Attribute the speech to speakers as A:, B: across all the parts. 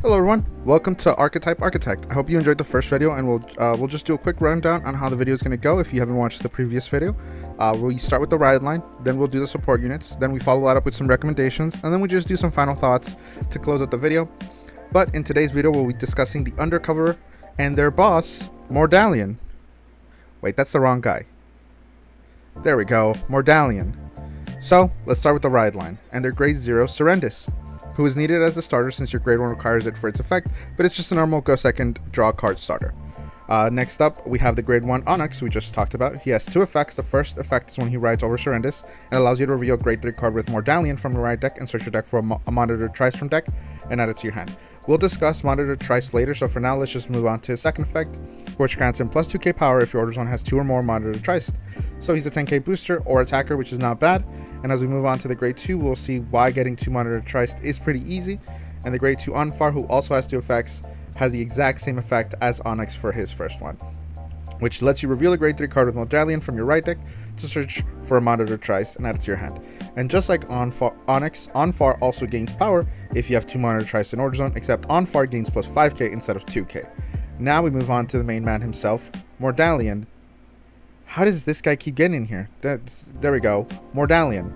A: Hello everyone, welcome to Archetype Architect. I hope you enjoyed the first video, and we'll just do a quick rundown on how the video is going to go if you haven't watched the previous video. We start with the ride line, then we'll do the support units, then we follow that up with some recommendations, and then we just do some final thoughts to close out the video. But in today's video, we'll be discussing the Undercover and their boss, MORDALION. Wait, that's the wrong guy. There we go, MORDALION. So, let's start with the ride line, and their grade 0 Serendis, who is needed as a starter since your grade 1 requires it for its effect, but it's just a normal go second draw card starter. Next up, we have the grade 1 Onyx we just talked about. He has two effects. The first effect is when he rides over Serendis and allows you to reveal grade 3 card with MORDALION from the right deck and search your deck for a monitored Trice from deck and add it to your hand. We'll discuss monitored Trice later, so for now let's just move on to his second effect, which grants him plus 2k power if your order zone has 2 or more monitored Trice. So he's a 10k booster or attacker, which is not bad. And as we move on to the grade 2, we'll see why getting 2 monitored Trice is pretty easy. And the grade 2 Onfar, who also has 2 effects, has the exact same effect as Onyx for his first one, which lets you reveal a grade 3 card with MORDALION from your right deck to search for a monitored Trice and add it to your hand. And just like Onyx, Onfar also gains power if you have 2 monitored Trice in order zone, except Onfar gains plus 5k instead of 2k. Now we move on to the main man himself, MORDALION. How does this guy keep getting in here? There we go, MORDALION.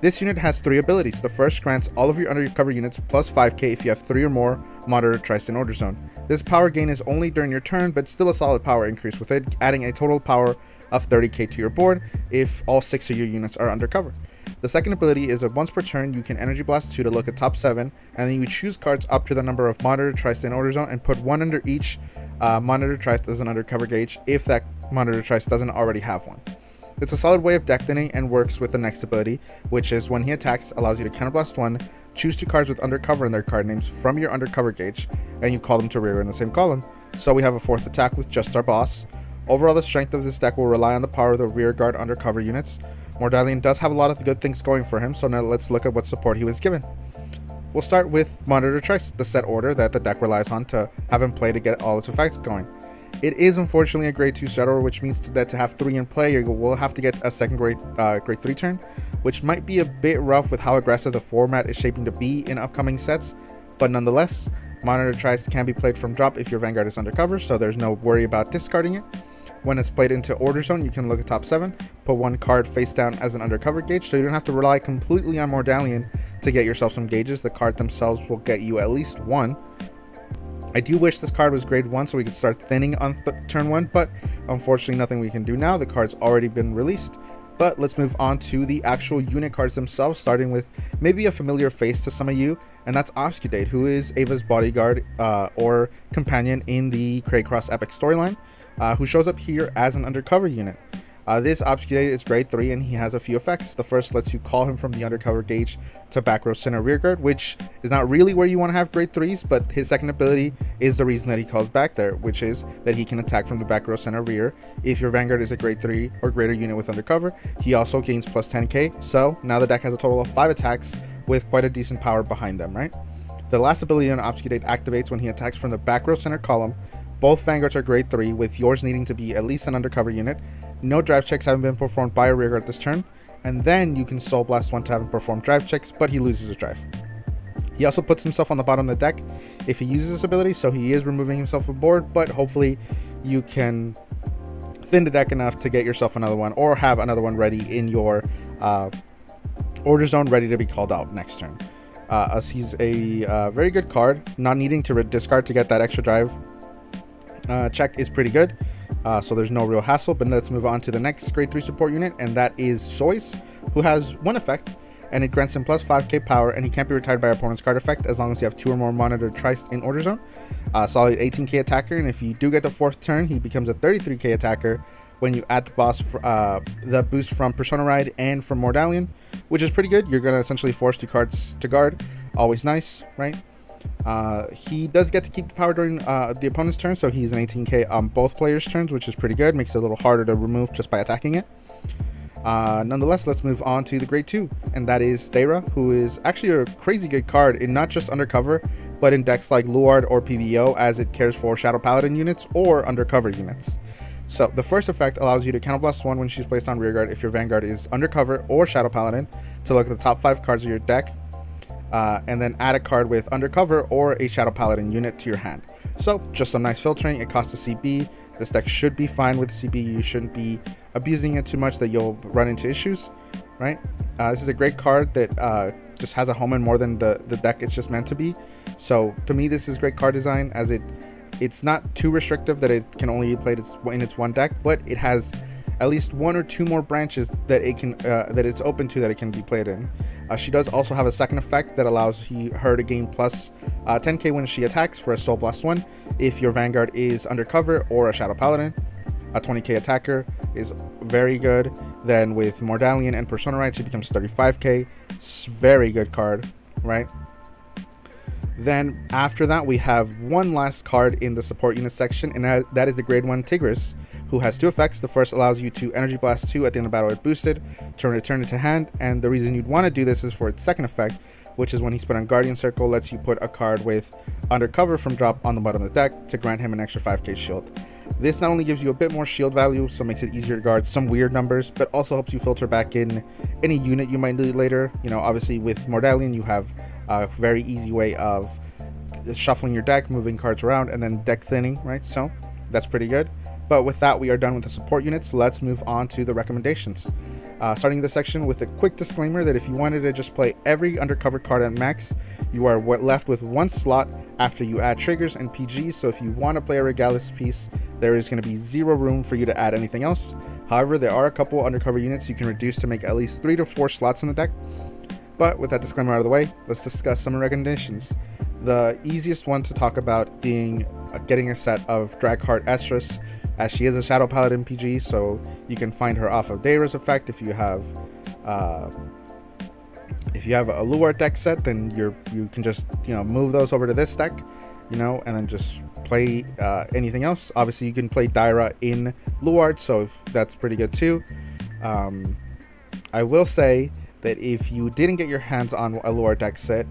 A: This unit has 3 abilities. The first grants all of your undercover units plus 5k if you have 3 or more monitored Trice in order zone. This power gain is only during your turn, but still a solid power increase, with it adding a total power of 30k to your board if all 6 of your units are undercover. The second ability is that once per turn, you can Energy Blast 2 to look at top 7, and then you choose cards up to the number of monitored Trice in order zone and put 1 under each monitored Trice as an undercover gauge if that monitored Trice doesn't already have one. It's a solid way of deck thinning and works with the next ability, which is when he attacks, allows you to counterblast 1, choose 2 cards with undercover in their card names from your undercover gauge, and you call them to rear in the same column. So we have a 4th attack with just our boss. Overall, the strength of this deck will rely on the power of the rear guard undercover units. MORDALION does have a lot of good things going for him, so now let's look at what support he was given. We'll start with monitored Trice, the set order that the deck relies on to have him play to get all its effects going. It is unfortunately a grade 2 set order, which means that to have 3 in play, you will have to get a second grade 3 turn, which might be a bit rough with how aggressive the format is shaping to be in upcoming sets, but nonetheless, monitored Trice can be played from drop if your Vanguard is undercover, so there's no worry about discarding it. When it's played into order zone, you can look at top 7, put 1 card face down as an undercover gauge, so you don't have to rely completely on MORDALION to get yourself some gauges. The card themselves will get you at least 1. I do wish this card was grade 1 so we could start thinning on turn 1, but unfortunately nothing we can do now. The card's already been released. But let's move on to the actual unit cards themselves, starting with maybe a familiar face to some of you, and that's Obscudate, who is Ava's bodyguard or companion in the Craycross Epic storyline, who shows up here as an undercover unit. This Obscudate is grade 3 and he has a few effects. The first lets you call him from the undercover gauge to back row center rearguard, which is not really where you want to have grade 3s, but his second ability is the reason that he calls back there, which is that he can attack from the back row center rear if your Vanguard is a grade 3 or greater unit with undercover. He also gains plus 10k, so now the deck has a total of 5 attacks with quite a decent power behind them, right? The last ability on Obscudate activates when he attacks from the back row center column. Both Vanguards are grade 3, with yours needing to be at least an undercover unit. No drive checks haven't been performed by a rearguard this turn, and then you can Soul Blast 1 to have him perform drive checks, but he loses a drive. He also puts himself on the bottom of the deck if he uses this ability, so he is removing himself from board, but hopefully you can thin the deck enough to get yourself another one, or have another one ready in your order zone ready to be called out next turn. As he's a very good card, not needing to discard to get that extra drive check is pretty good, so there's no real hassle. But let's move on to the next grade 3 support unit, and that is Sois, who has 1 effect, and it grants him plus 5k power, and he can't be retired by your opponent's card effect as long as you have 2 or more monitored Trice in order zone. Solid 18k attacker, and if you do get the 4th turn, he becomes a 33k attacker when you add the boss the boost from Persona Ride and from MORDALION, which is pretty good. You're gonna essentially force 2 cards to guard, always nice, right? He does get to keep the power during the opponent's turn, so he's an 18k on both players' turns, which is pretty good. Makes it a little harder to remove just by attacking it. Nonetheless, let's move on to the grade 2, and that is Steyra, who is actually a crazy good card in not just undercover, but in decks like Luard or PVO, as it cares for Shadow Paladin units or undercover units. So the first effect allows you to counterblast 1 when she's placed on rearguard if your Vanguard is undercover or Shadow Paladin, to look at the top 5 cards of your deck. and then add a card with Undercover or a Shadow Paladin unit to your hand. So just some nice filtering. It costs a CB. This deck should be fine with CB. You shouldn't be abusing it too much that you'll run into issues, right? This is a great card that just has a home in more than the deck it's just meant to be. So to me, this is great card design, as it's not too restrictive that it can only be played in its one deck, but it has at least one or two more branches that it can that it's open to that it can be played in. She does also have a second effect that allows her to gain plus 10k when she attacks for a Soul Blast 1 if your Vanguard is Undercover or a Shadow Paladin. A 20k attacker is very good. Then with Mordalion and Persona Rite, she becomes 35k. Very good card, right? Then after that, we have one last card in the support unit section, and that is the grade 1 Tigris, who has two effects. The first allows you to Energy Blast 2 at the end of battle with boosted, return it to hand, and the reason you'd want to do this is for its second effect, which is when he's put on Guardian Circle, lets you put a card with Undercover from drop on the bottom of the deck to grant him an extra 5k shield. This not only gives you a bit more shield value, so makes it easier to guard some weird numbers, but also helps you filter back in any unit you might need later. You know, obviously with Mordalion, you have a very easy way of shuffling your deck, moving cards around, and then deck thinning, right? So that's pretty good. But with that, we are done with the support units. Let's move on to the recommendations. Starting this section with a quick disclaimer that if you wanted to just play every Undercover card at max, you are left with one slot after you add triggers and PGs. So if you want to play a Regalis piece, there is going to be zero room for you to add anything else. However, there are a couple Undercover units you can reduce to make at least 3 to 4 slots in the deck. But with that disclaimer out of the way, let's discuss some recommendations. The easiest one to talk about being getting a set of Dragheart Estrus, as she is a Shadow Paladin PG, so you can find her off of Daira's effect. If you have a Luart deck set, then you can just move those over to this deck, and then just play anything else. Obviously, you can play Daira in Luart, so that's pretty good too. I will say that if you didn't get your hands on a Luart deck set,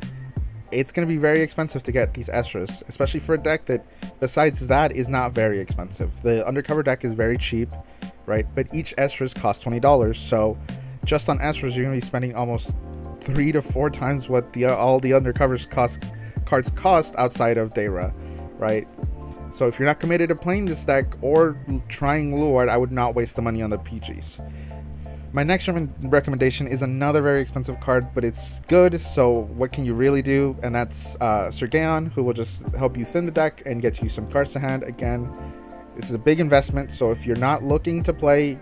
A: it's going to be very expensive to get these Estras, especially for a deck that, besides that, is not very expensive. The Undercover deck is very cheap, right? But each Estras costs $20, so just on Estras, you're going to be spending almost 3 to 4 times what all the Undercovers cards cost outside of Daira, right? So if you're not committed to playing this deck or trying Luart, I would not waste the money on the PGs. My next recommendation is another very expensive card, but it's good, so what can you really do? And that's Sergeon, who will just help you thin the deck and get you some cards to hand. Again, this is a big investment, so if you're not looking to play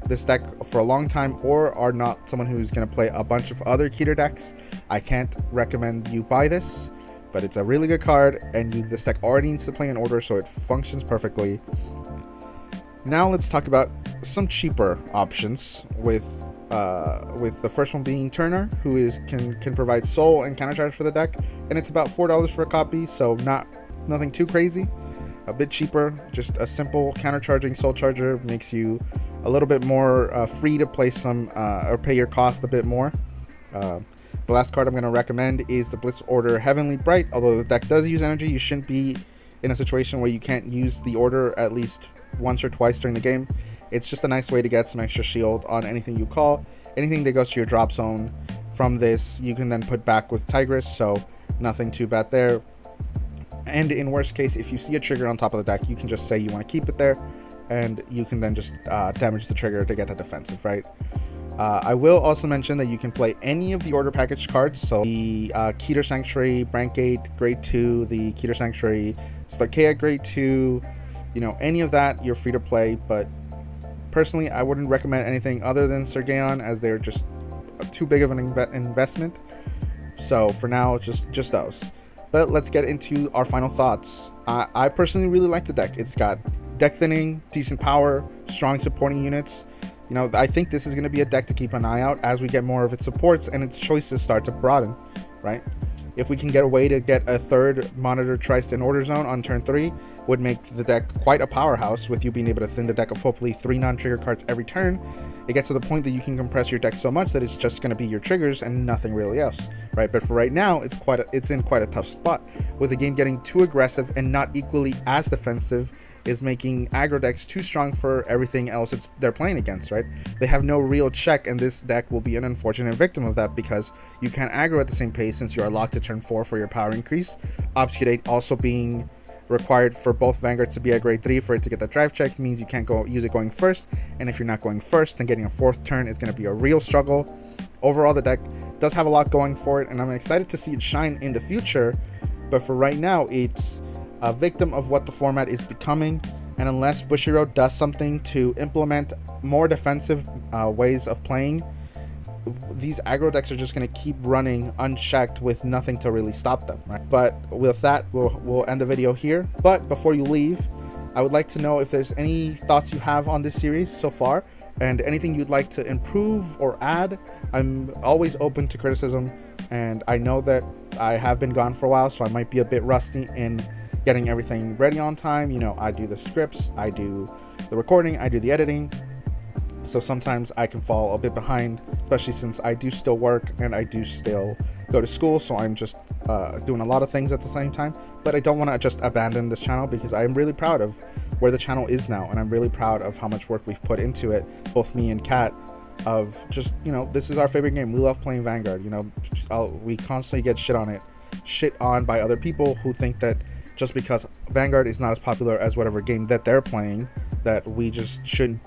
A: this deck for a long time, or are not someone who's going to play a bunch of other Keter decks, I can't recommend you buy this, but it's a really good card, and this deck already needs to play in order, so it functions perfectly. Now let's talk about some cheaper options, with the first one being Turner, who can provide soul and countercharge for the deck, and it's about $4 for a copy, so nothing too crazy. A bit cheaper, just a simple countercharging soul charger makes you a little bit more free to play some or pay your cost a bit more. The last card I'm going to recommend is the Blitz Order Heavenly Bright. Although the deck does use energy, you shouldn't be in a situation where you can't use the order at least once or twice during the game. It's just a nice way to get some extra shield on anything you call. Anything that goes to your drop zone from this, you can then put back with Tigris, so nothing too bad there. And in worst case, if you see a trigger on top of the deck, you can just say you want to keep it there, and you can then just damage the trigger to get the defensive, right? I will also mention that you can play any of the order package cards, so the Keter Sanctuary Brankgate grade 2, the Keter Sanctuary Slarkea grade 2, any of that, you're free to play, but personally, I wouldn't recommend anything other than Sergeon, as they're just too big of an investment. So for now, just those. But let's get into our final thoughts. I personally really like the deck. It's got deck thinning, decent power, strong supporting units. I think this is going to be a deck to keep an eye out as we get more of its supports and its choices start to broaden, right? If we can get a way to get a third Monitor Triced in Order Zone on turn 3, would make the deck quite a powerhouse, with you being able to thin the deck of hopefully 3 non-trigger cards every turn. It gets to the point that you can compress your deck so much that it's just going to be your triggers and nothing really else, right? But for right now, it's in quite a tough spot, with the game getting too aggressive and not equally as defensive is making aggro decks too strong for everything else they're playing against, right? They have no real check, and this deck will be an unfortunate victim of that, because you can't aggro at the same pace since you are locked to turn 4 for your power increase. Obfuscate also being required for both Vanguards to be at grade 3 for it to get that drive check means you can't use it going first, and if you're not going first, then getting a 4th turn is going to be a real struggle. Overall, the deck does have a lot going for it, and I'm excited to see it shine in the future, but for right now, it's a victim of what the format is becoming, and unless Bushiroad does something to implement more defensive ways of playing, these aggro decks are just going to keep running unchecked with nothing to really stop them, right? But with that, we'll end the video here. But before you leave, I would like to know if there's any thoughts you have on this series so far, and anything you'd like to improve or add. I'm always open to criticism, and I know that I have been gone for a while, so I might be a bit rusty in getting everything ready on time. You know, I do the scripts, I do the recording, I do the editing, so sometimes I can fall a bit behind, especially since I do still work and I do still go to school, so I'm just doing a lot of things at the same time. But I don't want to just abandon this channel, because I am really proud of where the channel is now, and I'm really proud of how much work we've put into it, both me and Kat, of just, you know, this is our favorite game. We love playing Vanguard. You know, we constantly get shit on by other people who think that just because Vanguard is not as popular as whatever game that they're playing, that we just shouldn't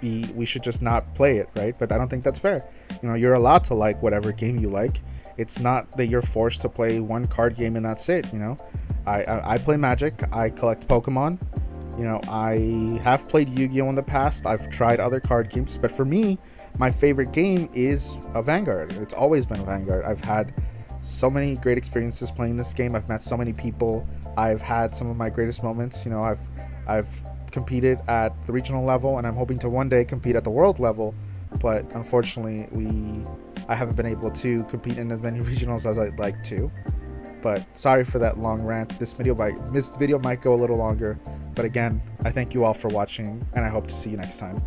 A: be, we should just not play it, right? But I don't think that's fair. You know, you're allowed to like whatever game you like. It's not that you're forced to play one card game and that's it, you know. I play Magic, I collect Pokemon, you know, I have played Yu-Gi-Oh! In the past, I've tried other card games, but for me, my favorite game is a Vanguard. It's always been a Vanguard. I've had so many great experiences playing this game. I've met so many people. I've had some of my greatest moments. You know, I've competed at the regional level, and I'm hoping to one day compete at the world level, but unfortunately I haven't been able to compete in as many regionals as I'd like to. But sorry for that long rant. This video might go a little longer, but again, I thank you all for watching, and I hope to see you next time.